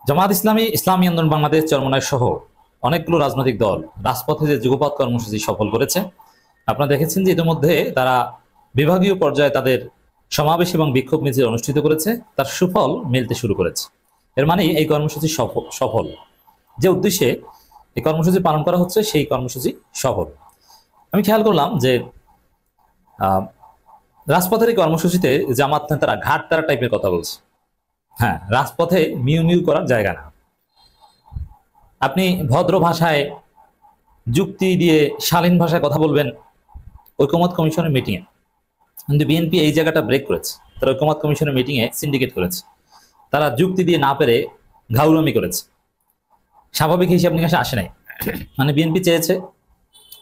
জামাত ইসলামী, ইসলামী আন্দোলন বাংলাদেশ, চরমনাই সহ অনেকগুলো রাজনৈতিক দল রাজপথে যে যুগপৎ কর্মসূচি সফল করেছে। আপনারা দেখেছেন যে ইতিমধ্যে তারা বিভাগীয় পর্যায়ে তাদের সমাবেশ এবং বিক্ষোভ মিছিল অনুষ্ঠিত করেছে, তার সুফল মিলতে শুরু করেছে। এর মানে এই কর্মসূচি সফল, যে উদ্দেশ্যে এই কর্মসূচি পালন করা হচ্ছে সেই কর্মসূচি সফল। আমি খেয়াল করলাম যে রাজপথের এই কর্মসূচিতে জামাত নেতারা ঘাট তারা টাইপের কথা বলছে। হ্যাঁ, রাজপথে মিউ মিউ করার জায়গা না। আপনি ভদ্র ভাষায় যুক্তি দিয়ে শালীন ভাষায় কথা বলবেন ঐকমত্য কমিশনের মিটিংয়ে, কিন্তু বিএনপি এই জায়গাটা ব্রেক করেছে। তারা ঐকমত্য কমিশনের মিটিংয়ে সিন্ডিকেট করেছে, তারা যুক্তি দিয়ে না পেরে ঘাউলামি করেছে, স্বাভাবিক হিসাব নিকাশে আসে নাই। মানে বিএনপি চেয়েছে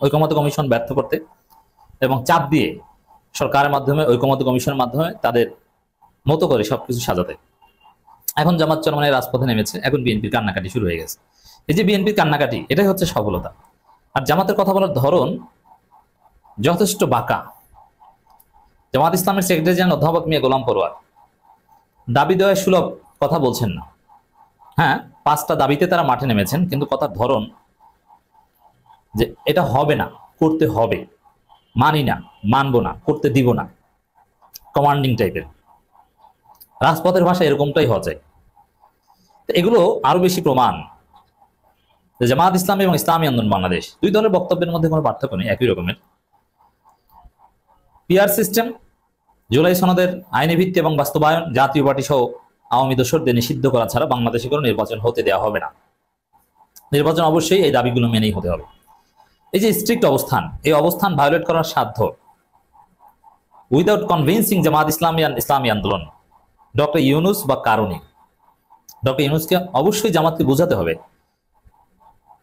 ঐকমত্য কমিশন ব্যর্থ করতে এবং চাপ দিয়ে সরকারের মাধ্যমে ঐকমত্য কমিশনের মাধ্যমে তাদের মতো করে সবকিছু সাজাতে। এখন জামাত চরমনাই রাজপথে নেমেছে, এখন বিএনপির কান্নাকাটি শুরু হয়ে গেছে। এই যে বিএনপির কান্নাকাটি, এটাই হচ্ছে সফলতা। আর জামাতের কথা বলার ধরন যথেষ্ট বাঁকা। জামাত ইসলামের সেক্রেটারি জেনারেল অধ্যাপক মিয়া গোলাম পরোয়ার দাবি দেওয়ায় সুলভ কথা বলছেন না। হ্যাঁ, 5টা দাবিতে তারা মাঠে নেমেছেন, কিন্তু কথার ধরন যে এটা হবে না, করতে হবে, মানি না, মানবো না, করতে দিব না, কমান্ডিং টাইপের। রাজপথের ভাষা এরকমটাই হওয়া যায়। এগুলো আরো বেশি প্রমাণ যে জামাত ইসলামী এবং ইসলামী আন্দোলন বাংলাদেশ দুই দলের বক্তব্যের মধ্যে কোনো পার্থক্য নেই, একই রকমের। পিআর সিস্টেম, জুলাই সনদের আইনি ভিত্তি এবং বাস্তবায়ন, জাতীয় পার্টি সহ আওয়ামী দোসরদের নিষিদ্ধ করা ছাড়া বাংলাদেশে কোনো নির্বাচন হতে দেওয়া হবে না। নির্বাচন অবশ্যই এই দাবিগুলো মেনেই হতে হবে। এই যে স্ট্রিক্ট অবস্থান, এই অবস্থান ভায়োলেট করার সাধ্য উইদাউট কনভিন্সিং জামাত ইসলামী ইসলামী আন্দোলন, ডক্টর ইউনুস বা কারণে ডক্টর ইউনুসকে অবশ্যই জামাতকে বোঝাতে হবে।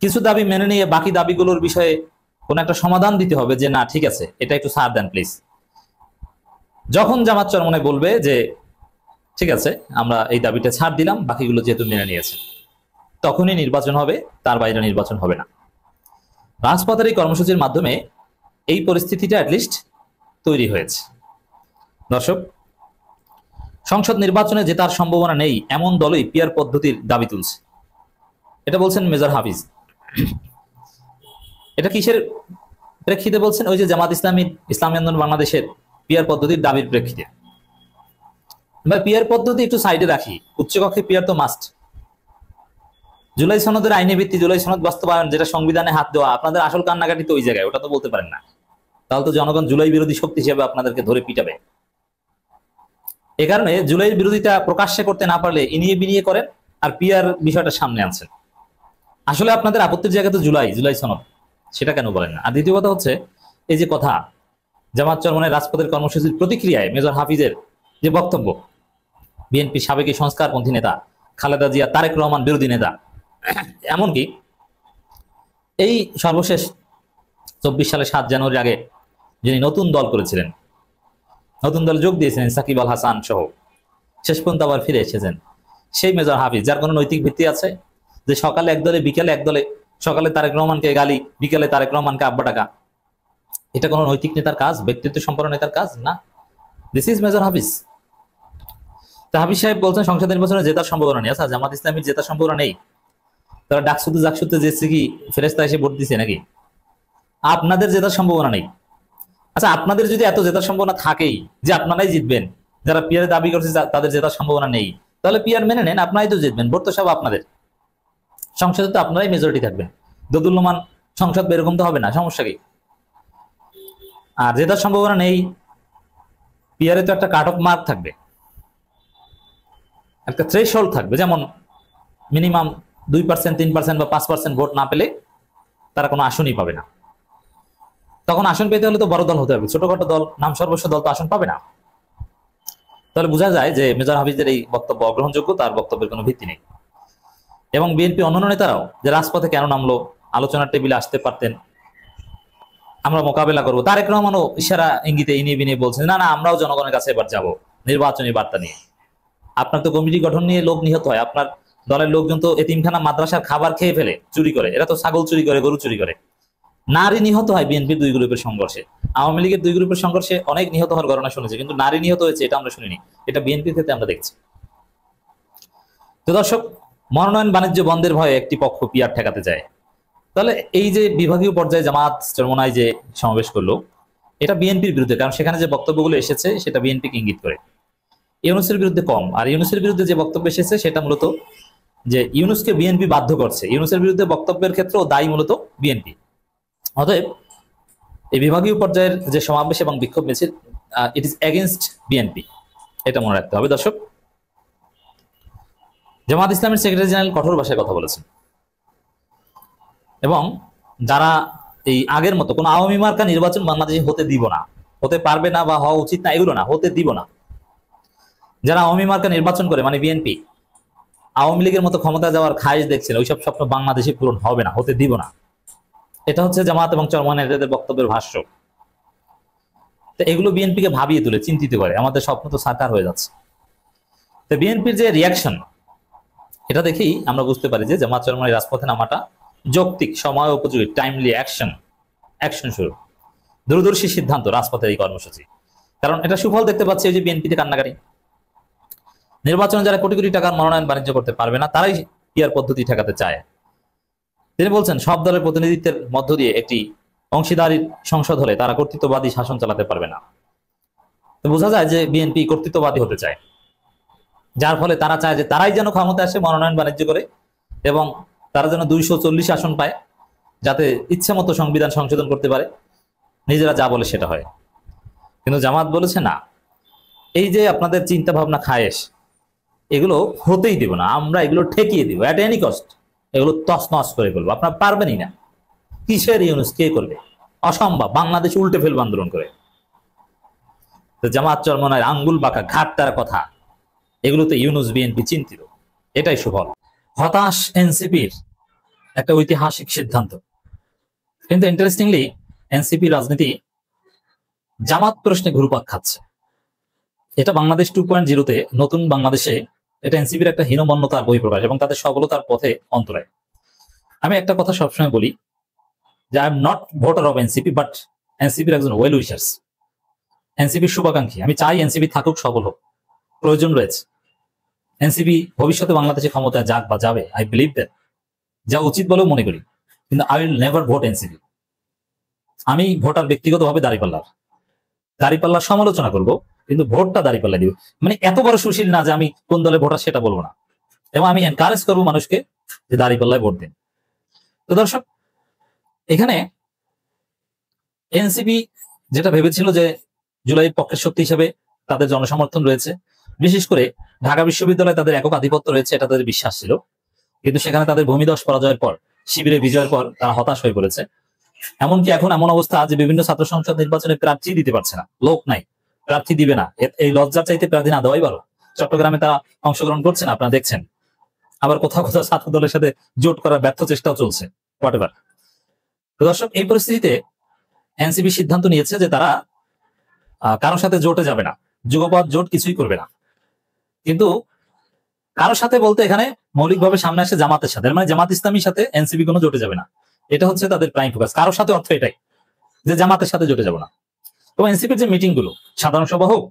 কিছু দাবি মেনে নিয়ে বাকি দাবিগুলোর বিষয়ে কোন একটা সমাধান দিতে হবে, যে না ঠিক আছে, এটা একটু ছাড় দেন প্লিজ। যখন জামাত চরমনাই বলবে যে ঠিক আছে আমরা এই দাবিটা ছাড় দিলাম, বাকিগুলো যেহেতু মেনে নিয়েছে, তখনই নির্বাচন হবে, তার বাইরে নির্বাচন হবে না। রাজপথের এই কর্মসূচির মাধ্যমে এই পরিস্থিতিটা অ্যাটলিস্ট তৈরি হয়েছে। দর্শক, সংসদ নির্বাচনে জেতার সম্ভাবনা নেই এমন দলই পিয়ার পদ্ধতির দাবি তুলছে, এটা বলছেন মেজর হাফিজ। এটা কিসের প্রেক্ষিতে বলছেন? ওই যে জামাত ইসলামী, ইসলামী আন্দোলন বাংলাদেশের পিয়ার পদ্ধতির দাবির প্রেক্ষিতে। পিয়ার পদ্ধতি একটু সাইডে রাখি, উচ্চকক্ষে পিয়ার তো মাস্ট। জুলাই সনদের আইনি ভিত্তি, জুলাই সনদ বাস্তবায়ন, যেটা সংবিধানে হাত দেওয়া, আপনাদের আসল কান্নাকাটি তো ওই জায়গায়, ওটা তো বলতে পারেন না। তাহলে তো জনগণ জুলাই বিরোধী শক্তি হিসেবে আপনাদেরকে ধরে পিটাবে। এ কারণে জুলাইয়ের বিরোধিতা প্রকাশ্যে করতে না পারলে ইনিয়ে বিনিয়ে করেন আর পিয়ার বিষয়টা সামনে আনছেন। আসলে আপনাদের আপত্তির জায়গা তো জুলাই সনদ, সেটা কেন বলেন না? আর দ্বিতীয় কথা হচ্ছে, এই যে কথা জামাত চরমনাই রাজপথের কর্মসূচির প্রতিক্রিয়ায় মেজর হাফিজের যে বক্তব্য, বিএনপি সাবেক সংস্কারপন্থী নেতা খালেদা জিয়া, তারেক রহমান বিরোধী নেতা, এমনকি এই সর্বশেষ 24 সালে 7 জানুয়ারির আগে যিনি নতুন দল করেছিলেন, নতুন দল যোগ দিয়েছিলেন সাকিব আল হাসান সহ, শেষ পর্যন্ত আবার ফিরে এসেছেন সেই মেজর হাফিজ, যার কোনো নৈতিক ভিত্তি আছে? যে সকালে এক দলে, বিকেলে এক দলে, সকালে তারেক রহমানকে গালি, বিকেলে তারেক রহমানকে আব্বা টাকা, এটা কোনো নৈতিক নেতার কাজ, ব্যক্তিত্ব সম্পন্ন নেতার কাজ না। দিস ইজ মেজর হাফিজ। তা হাফিজ সাহেব বলছেন সংসদ নির্বাচনে জেতার সম্ভাবনা নেই। আচ্ছা, জামাত ইসলামীর জেতার সম্ভাবনা নেই? তারা ডাকসুতে জাকসুতে যেছে কি ফেরেশতা এসে ভোট দিছে নাকি? আপনাদের জেতার সম্ভাবনা নেই। আচ্ছা, আপনাদের যদি এত জেতার সম্ভাবনা থাকেই যে আপনারাই জিতবেন, যারা পিয়ারের দাবি করছে তাদের জেতার সম্ভাবনা নেই, তাহলে পিয়ার মেনে নেন, আপনারাই তো জিতবেন, ভোট তো সব আপনাদের, সংসদে তো আপনারাই মেজরিটি থাকবেন। দোদুল্যমান সংসদ এরকম তো হবে না, সমস্যা কি? আর জেতার সম্ভাবনা নেই, পিয়ারে তো একটা কাট অফ মার্ক থাকবে, একটা থ্রেশহোল্ড থাকবে, যেমন মিনিমাম 2%, 3% বা 5% ভোট না পেলে তারা কোনো আসনই পাবে না। তখন আসন পেতে হলে তো বড় দল হতে হবে, ছোটখাটো দল, নাম সর্বস্ব দল তো আসন পাবে না। তাহলে বোঝা যায় যে মেজর হাফিজের এই বক্তব্য অগ্রহণযোগ্য, তার বক্তব্যের কোনো ভিত্তি নেই। এবং বিএনপি অন্যান্য নেতারাও যে রাজপথে কেন নামলো, আলোচনার টেবিলে আসতে পারতেন, আমরা মোকাবেলা করবো। তারেক রহমানও ইশারা ইঙ্গিতে ইনিয়ে বিনিয়ে বলছেন না না আমরাও জনগণের কাছে এবার যাবো নির্বাচনী বার্তা নিয়ে। আপনার তো কমিটি গঠন নিয়ে লোক নিহত হয়, আপনার দলের লোকজন তো এতিমখানা মাদ্রাসার খাবার খেয়ে ফেলে চুরি করে, এরা তো ছাগল চুরি করে, গরু চুরি করে। নারী নিহত হয় বিএনপির 2 গ্রুপের সংঘর্ষে, আওয়ামী লীগের 2 গ্রুপের সংঘর্ষে অনেক নিহত হওয়ার ঘটনা শুনেছি, কিন্তু নারী নিহত হয়েছে এটা আমরা শুনিনি, এটা বিএনপির ক্ষেত্রে আমরা দেখছি। তো দর্শক, মনোনয়ন বাণিজ্য বন্ধের ভয়ে একটি পক্ষ পিয়ার ঠেকাতে যায়। তাহলে এই যে বিভাগীয় পর্যায়ে জামাত চরমোনাই যে সমাবেশ করলো, এটা বিএনপির বিরুদ্ধে, কারণ সেখানে যে বক্তব্যগুলো এসেছে সেটা বিএনপিকে ইঙ্গিত করে। ইউনূসের বিরুদ্ধে কম, আর ইউনূসের বিরুদ্ধে যে বক্তব্য এসেছে সেটা মূলত যে ইউনূসকে বিএনপি বাধ্য করছে, ইউনূসের বিরুদ্ধে বক্তব্যের ক্ষেত্রেও দায়ী মূলত বিএনপি। অতএব এই বিভাগীয় পর্যায়ের যে সমাবেশ এবং বিক্ষোভ মিছিল, ইট ইজ এগেনস্ট বিএনপি, এটা মনে রাখতে হবে দর্শক। জামাত ইসলামের সেক্রেটারি জেনারেল কঠোর ভাষায় কথা বলেছেন এবং যারা এই আগের মতো কোন আওয়ামী মার্কা নির্বাচন বাংলাদেশে হতে দিব না, হতে পারবে না বা হওয়া উচিত না, এগুলো না, হতে দিব না। যারা আওয়ামী মার্কা নির্বাচন করে মানে বিএনপি আওয়ামী লীগের মতো ক্ষমতা যাওয়ার খায়েশ দেখছেন, ওইসব স্বপ্ন বাংলাদেশে পূরণ হবে না, হতে দিব না। এটা হচ্ছে জামাত এবং চরমোনাইদের বক্তব্যের ভাষ্য। তো এগুলো বিএনপিকে ভাবিয়ে তুলে, চিন্তিত করে, আমাদের স্বপ্ন তো সাকার হয়ে যাচ্ছে। তো বিএনপির যে রিয়াকশন, এটা দেখেই আমরা বুঝতে পারি যে জামাত চরমোনাই রাজপথে নামাটা যৌক্তিক, সময় উপযোগী, টাইমলি অ্যাকশন শুরু, দূরদর্শী সিদ্ধান্ত রাজপথের এই কর্মসূচি। কারণ এটা সুফল দেখতে পাচ্ছি যে বিএনপিতে কান্নাকারি। নির্বাচনে যারা কোটি কোটি টাকার মনোনয়ন বাণিজ্য করতে পারবে না, তারাই পিয়ার পদ্ধতি ঠেকাতে চায়। তিনি বলছেন সব দলের প্রতিনিধিত্বের মধ্য দিয়ে একটি অংশীদারির সংসদ হলে তারা কর্তৃত্ববাদী শাসন চালাতে পারবে না। তো বোঝা যায় যে বিএনপি কর্তৃত্ববাদী হতে চায়, যার ফলে তারা চায় যে তারাই যেন ক্ষমতা আসে মনোনয়ন বাণিজ্য করে এবং তারা যেন 240 আসন পায়, যাতে ইচ্ছা মতো সংবিধান সংশোধন করতে পারে, নিজেরা যা বলে সেটা হয়। কিন্তু জামাত বলেছে না, এই যে আপনাদের চিন্তা ভাবনা খায়েশ, এগুলো হতেই দিব না, আমরা এগুলো ঠেকিয়ে দিব এট এনি কস্ট, এগুলো তছনছ করে ফেলবো, আপনারা পারবেনই না। কিসের ইউনূস, কে করবে? অসম্ভব, বাংলাদেশ উল্টে ফেলবো আন্দোলন করে। তো জামাত চরমোনাই আঙ্গুল বাঁকা ঘাটতার কথা, এগুলোতে ইউনূস বিএনপি চিন্তিত, এটাই সুফল। হতাশ এনসিপির একটা ঐতিহাসিক সিদ্ধান্ত। কিন্তু ইন্টারেস্টিংলি এনসিপি রাজনীতি জামাত প্রশ্নে ঘুরপাক খাচ্ছে। এটা বাংলাদেশ 2.0-তে নতুন বাংলাদেশে এটা এনসিপির একটা হীনমন্যতার বহিঃপ্রকাশ এবং তাদের সফলতার পথে অন্তরায়। আমি একটা কথা সবসময় বলি যে I am not voter of NCP, but এনসিপির একজন ওয়েল উইশার্স, এনসিপির শুভাকাঙ্ক্ষী। আমি চাই এনসিপি থাকুক, সফল হোক, প্রয়োজন রয়েছে। এনসিপি ভবিষ্যতে বাংলাদেশে ক্ষমতায় যাক বা যাবে, আই বিলিভ দ্যাট, যা উচিত বলেও মনে করি। কিন্তু I will never vote NCP. আমি ভোটার ব্যক্তিগতভাবে দাঁড়িপাল্লার সমালোচনা করব, কিন্তু ভোটটা দাঁড়িপাল্লা দিব। মানে এত বড় সুশীল না যে আমি কোন দলে ভোটার সেটা বলবো না, এবং আমি এনকারেজ করবো মানুষকে যে দাঁড়িপাল্লায় ভোট দিন। তো দর্শক, এখানে এনসিপি যেটা ভেবেছিল যে জুলাইয়ের পক্ষের শক্তি হিসেবে তাদের জনসমর্থন রয়েছে, বিশেষ করে ঢাকা বিশ্ববিদ্যালয়ে তাদের একক আধিপত্য রয়েছে, এটা তাদের বিশ্বাস ছিল। কিন্তু সেখানে তাদের ভূমিধস পরাজয়ের পর, শিবিরে বিজয়ের পর তারা হতাশ হয়ে পড়েছে। এমনকি এখন এমন অবস্থা যে বিভিন্ন ছাত্র সংসদ নির্বাচনে প্রার্থী দিতে পারছে না, লোক নাই, প্রার্থী দিবে না। এই লজ্জার চাইতে প্রার্থী না দেওয়াই ভালো। চট্টগ্রামে তারা অংশগ্রহণ করছেন, আপনারা দেখছেন। আবার কোথাও কোথাও ছাত্র দলের সাথে জোট করার ব্যর্থ চেষ্টাও চলছে, হোয়াটএভার। তো দর্শক, এই পরিস্থিতিতে এনসিপি সিদ্ধান্ত নিয়েছে যে তারা কারোর সাথে জোটে যাবে না, যুগপৎ জোট কিছুই করবে না। কিন্তু কারোর সাথে বলতে এখানে মৌলিকভাবে সামনে আসে জামাতের সাথে, মানে জামাত ইসলামীর সাথে এনসিপি কোনো জোটে যাবে না, এটা হচ্ছে তাদের প্রাইম ফোকাস। কারোর সাথে অর্থ এটাই যে জামাতের সাথে জোটে যাবো না। তো এনসিপির যে মিটিং গুলো, সাধারণ সভা হোক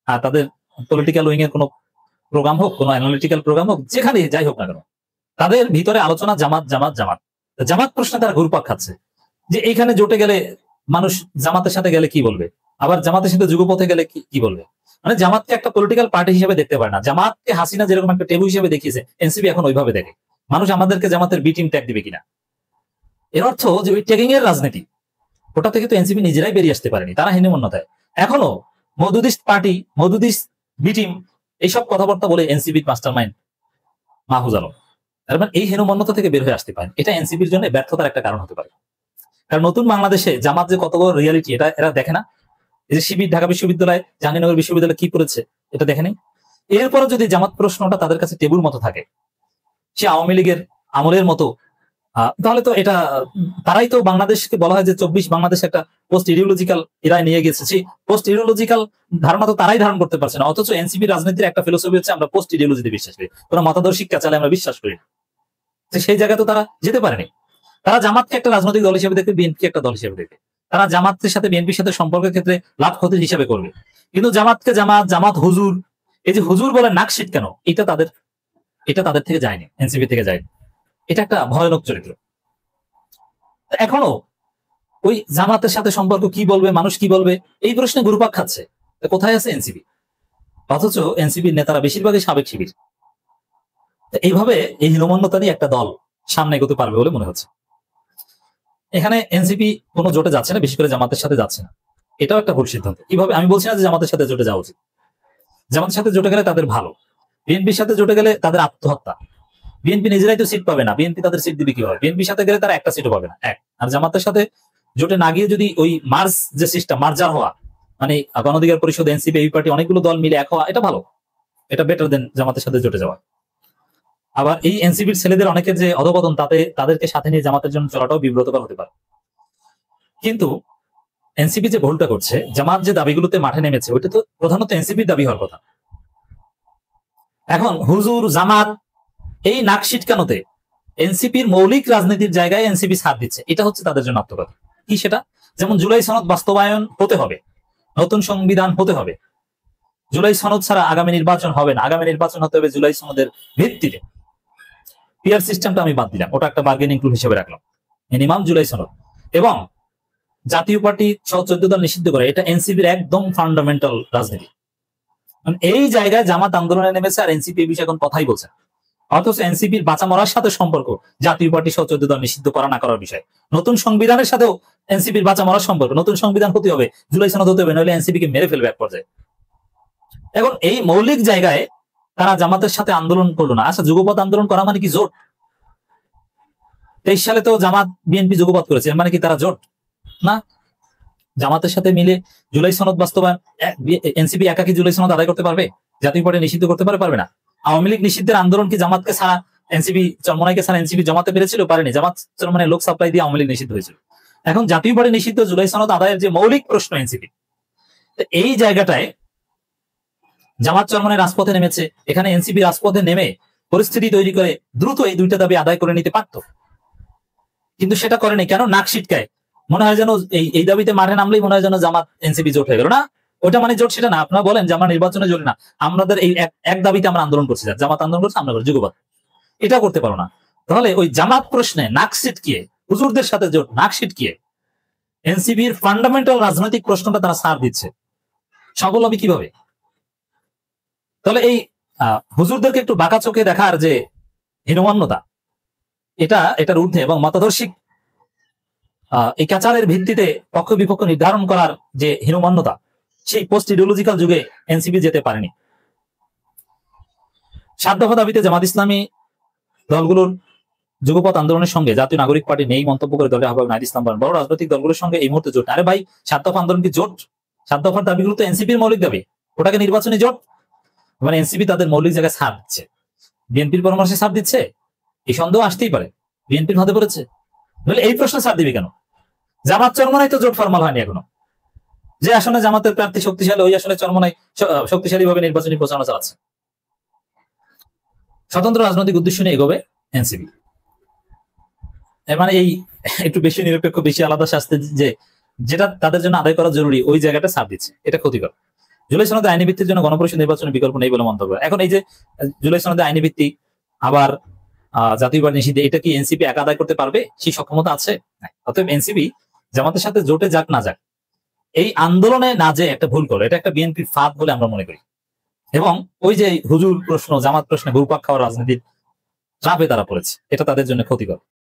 আর তাদের পলিটিক্যাল উইং এর কোনো প্রোগ্রাম হোক, কোনো অ্যানালিটিক্যাল প্রোগ্রাম হোক, যেখানে যাই হোক না কেন, তাদের ভিতরে আলোচনা জামাত জামাত জামাত। জামাত প্রশ্নে তারা ঘুরপাক খাচ্ছে যে এইখানে জোটে গেলে মানুষ জামাতের সাথে গেলে কি বলবে, আবার জামাতের সাথে যুগপথে গেলে কি বলবে। মানে জামাতকে একটা পলিটিক্যাল পার্টি হিসেবে দেখতে পারে না। জামাতকে হাসিনা যেরকম একটা টেবু হিসেবে দেখিয়েছে, এনসিপি এখন ওইভাবে দেখে। মানুষ আমাদেরকে জামাতের বি টিম ট্যাগ দিবে কিনা। এর অর্থ যে ওই ট্যাগিং এর রাজনীতি, ওটা থেকে তো এনসিপি নিজেরাই বেরিয়ে আসতে পারেনি, তারা হীনমন্যতায় এখনো মওদুদিস পার্টি, মওদুদিস বি টিম, এইসব কথাবার্তা বলে এনসিপির মাস্টার মাইন্ড মাহফুজ আলম। তার মানে এই হীনমন্যতা থেকে বের হয়ে আসতে পারেন, এটা এনসিপির জন্য ব্যর্থতার একটা কারণ হতে পারে। কারণ নতুন বাংলাদেশে জামাত যে কত বড় রিয়ালিটি, এটা এরা দেখে না। এই যে শিবির ঢাকা বিশ্ববিদ্যালয়, জাহাঙ্গীরনগর বিশ্ববিদ্যালয় কি করেছে, এটা দেখে নেই। এরপরে যদি জামাত প্রশ্নটা তাদের কাছে টেবুল মতো থাকে, সে আওয়ামী লীগের আমলের মতো, তাহলে তো এটা তারাই তো বাংলাদেশকে বলা হয় যে 24 বাংলাদেশ একটা পোস্ট ইডিওলজিক্যাল এরাই নিয়ে গেছে। সেই পোস্ট ইডিওলজিক্যাল ধারণা তো তারাই ধারণ করতে পারছে না। অথচ এনসিপি রাজনীতির একটা ফিলোসফি হচ্ছে আমরা পোস্ট ইডিওলজিতে বিশ্বাস করি, কোনো মতাদর্শ শিক্ষা চালে আমরা বিশ্বাস করি না। সেই জায়গায় তো তারা যেতে পারেনি। তারা জামাতকে একটা রাজনৈতিক দল হিসেবে দেখবে, বিএনপি একটা দল হিসেবে দেখবে। তারা জামাতের সাথে বিএনপির সাথে সম্পর্কের ক্ষেত্রে লাভ ক্ষতির হিসাবে করবে। কিন্তু জামাতকে জামাত, জামাত হুজুর, এই যে হুজুর বলে নাকশিট কেন, এটা তাদের এটা তাদের থেকে যায়নি, এনসিপি থেকে যায়নি। এটা একটা ভয়ানক চরিত্র। এখনো ওই জামাতের সাথে সম্পর্ক কি বলবে, মানুষ কি বলবে, এই প্রশ্নে ঘুরপাক খাচ্ছে। কোথায় আছে এনসিপি? অথচ এনসিপির নেতারা বেশিরভাগই সাবেক শিবির। এইভাবে এই হীনমন্যতা নিয়ে একটা দল সামনে এগোতে পারবে বলে মনে হচ্ছে। এখানে এনসিপি কোনো জোটে যাচ্ছে না, বেশি করে জামাতের সাথে যাচ্ছে না, এটাও একটা ভুল সিদ্ধান্ত। কিভাবে? আমি বলছি না যে জামাতের সাথে জোটে যাওয়া উচিত, জামাতের সাথে জোটে গেলে তাদের ভালো, বিএনপির সাথে জোটে গেলে তাদের আত্মহত্যা। বিএনপি নিজেরাই তো সিট পাবে না, বিএনপি তাদের সিট দিবে কিভাবে? বিএনপির সাথে গেলে তারা একটা সিটও পাবে না, এক। আর জামাতের সাথে জোটে না গিয়ে যদি ওই মার্জ যে সিস্টেম, মার্জার হওয়া, মানে গণ অধিকার পরিষদ, এনসিপি, এই পার্টি অনেকগুলো দল মিলে এক হওয়া, এটা ভালো, এটা বেটার দেন জামাতের সাথে জোটে যাওয়া। আবার এই এনসিপির ছেলেদের অনেকের যে অধপতন, তাতে তাদেরকে সাথে নিয়ে জামাতের জন্য চলাটাও বিব্রতকর হতে পারে। কিন্তু এনসিপি যে ভুলটা করছে, জামাত যে দাবিগুলোতে মাঠে নেমেছে, ওইটা তো প্রধানত এনসিপির দাবি হওয়ার কথা। এখন হুজুর, জামাত এই নাক সিটকানোতে এনসিপির মৌলিক রাজনীতির জায়গায় এনসিপি ছাড় দিচ্ছে, এটা হচ্ছে তাদের জন্য আত্মঘাতী। কি সেটা? যেমন জুলাই সনদ বাস্তবায়ন হতে হবে, নতুন সংবিধান হতে হবে, জুলাই সনদ ছাড়া আগামী নির্বাচন হবে না, আগামী নির্বাচন হতে হবে জুলাই সনদের ভিত্তিতে। পিআর সিস্টেমটা আমি বাদ দিলাম, ওটা একটা বার্গেনিং টুল হিসেবে রাখলাম, মিনিমাম জুলাই সনদ। এবং জাতীয় পার্টি সহ 14 দল নিষিদ্ধ করে, এটা এনসিপির একদম ফান্ডামেন্টাল রাজনীতি। এই জায়গায় জামাত আন্দোলনে নেমেছে, আর এনসিপি এই বিষয়ে এখন কথাই বলছে। অথচ এনসিপির বাঁচা মরার সাথে সম্পর্ক জাতীয় পার্টি সহ 14 দল নিষিদ্ধ করা না করার বিষয়। নতুন সংবিধানের সাথেও এনসিপির বাঁচা মরার সম্পর্ক। নতুন সংবিধান হতে হবে, জুলাই সনদ হতে হবে, নইলে এনসিপি কে মেরে ফেলবে এক পর্যায়ে। এখন এই মৌলিক জায়গায় তারা জামাতের সাথে আন্দোলন করলো না। আচ্ছা, যুগপৎ আন্দোলন করা মানে কি জোট? 23 সালে তো জামাত বিএনপি যুগপৎ করেছে, মানে কি তারা জোট? না। জামাতের সাথে মিলে জুলাই সনদ বাস্তবায়ন, এনসিপি একাকি জুলাই সনদ আদায় করতে পারবে? জাতীয় পার্টি নিষিদ্ধ করতে পারবে না। আওয়ামী লীগ নিষিদ্ধের আন্দোলন কি জামাতকে ছাড়া, এনসিপি চরমনাইকে ছাড়া এনসিপি জমাতে পেরেছিল? পারেনি। জামাত চরমনাই লোক সাপ্লাই দিয়ে আওয়ামী লীগ নিষিদ্ধ হয়েছিল। এখন জাতীয় পার্টি নিষিদ্ধ, জুলাই সনদ আদায়ের যে মৌলিক প্রশ্ন এনসিপি, এই জায়গাটায় জামাত চরমনাই রাজপথে নেমেছে। এখানে এনসিপি রাজপথে নেমে পরিস্থিতি তৈরি করে দ্রুত এই দুইটা দাবি আদায় করে নিতে পারত, কিন্তু সেটা করেনি। কেন? নাক সিটকায়। মনে হয় যেন এই দাবিতে মাঠে নামলেই মনে হয় যেন জামাত এনসিপি জোট হয়ে গেল। না, ওটা মানে জোট সেটা না। আপনারা বলেন যে আমরা নির্বাচনে জড়ি না, আমাদের এই এক দাবিতে আমরা আন্দোলন করছি, জামাত আন্দোলন করছে, আমরা যুগপৎ, এটা করতে পারো না। তাহলে ওই জামাত প্রশ্নে নাক সিটকিয়ে, হুজুরদের সাথে জোট, নাক সিটকিয়ে এনসিপির ফান্ডামেন্টাল রাজনৈতিক প্রশ্নটা তারা ছাড় দিচ্ছে, স্বাবলম্বী কিভাবে? তাহলে এই হুজুরদেরকে একটু বাঁকা চোখে দেখার যে হীনমন্যতা, এটার ঊর্ধ্বে, এবং মতাদর্শিক এই ক্যাচারের ভিত্তিতে পক্ষ বিপক্ষ নির্ধারণ করার যে হীনমন্যতা, সেই পোস্ট ইডিওলজিক্যাল যুগে এনসিপি যেতে পারেনি। 7 দফা দাবিতে জামাত ইসলামী দলগুলোর যুগপৎ আন্দোলনের সঙ্গে জাতীয় নাগরিক পার্টি নেই মন্তব্য করে দলের আহ্বায়ক নাহিদ ইসলাম বলেন, বড় রাজনৈতিক দলগুলোর সঙ্গে এই মুহূর্তে জোট। আরে ভাই, 7 দফা আন্দোলন কি জোট? 7 দফার দাবিগুলো তো এনসিপির মৌলিক দাবি, ওটাকে নির্বাচনী জোট? মানে এনসিপি তাদের মৌলিক জায়গায় ছাড় দিচ্ছে, বিএনপির পরামর্শে ছাড় দিচ্ছে, এই সন্দেহ আসতেই পারে বিএনপির হাতে পড়েছে। এই প্রশ্ন ছাড় দিবি কেন? জামাত চরমনাই তো জোট ফরমাল হয়নি এখনো। যে আসলে জামাতের প্রার্থী শক্তিশালী, ওই আসলে চরমনাই শক্তিশালী ভাবে নির্বাচনী প্রচারণা চালাচ্ছে। স্বতন্ত্র রাজনৈতিক উদ্দেশ্য নিয়ে এগোবে এনসিপি। মানে এই একটু বেশি নিরপেক্ষ, বেশি আলাদা শাস্তি যেটা তাদের জন্য আদায় করা জরুরি, ওই জায়গাটা ছাড় দিচ্ছে, এটা ক্ষতিকর। জুলাই সনদে আইনি ভিত্তির জন্য গণপরিষদ নির্বাচনের বিকল্প নেই বলে মন্তব্য। এখন এই যে জুলাই সনদে আইনি ভিত্তি, আবার জাতীয় পার্টি নিষিদ্ধ, এটা কি এনসিপি একা আদায় করতে পারবে? সেই সক্ষমতা আছে? অতএব এনসিপি জামাতের সাথে জোটে যাক না যাক, এই আন্দোলনে না যে একটা ভুল করে, এটা একটা বিএনপির ফাঁদ বলে আমরা মনে করি। এবং ওই যে হুজুর প্রশ্ন, জামাত প্রশ্নে ঘুরপাক খাওয়ার রাজনীতির চাপে তারা পড়েছে, এটা তাদের জন্য ক্ষতিকর।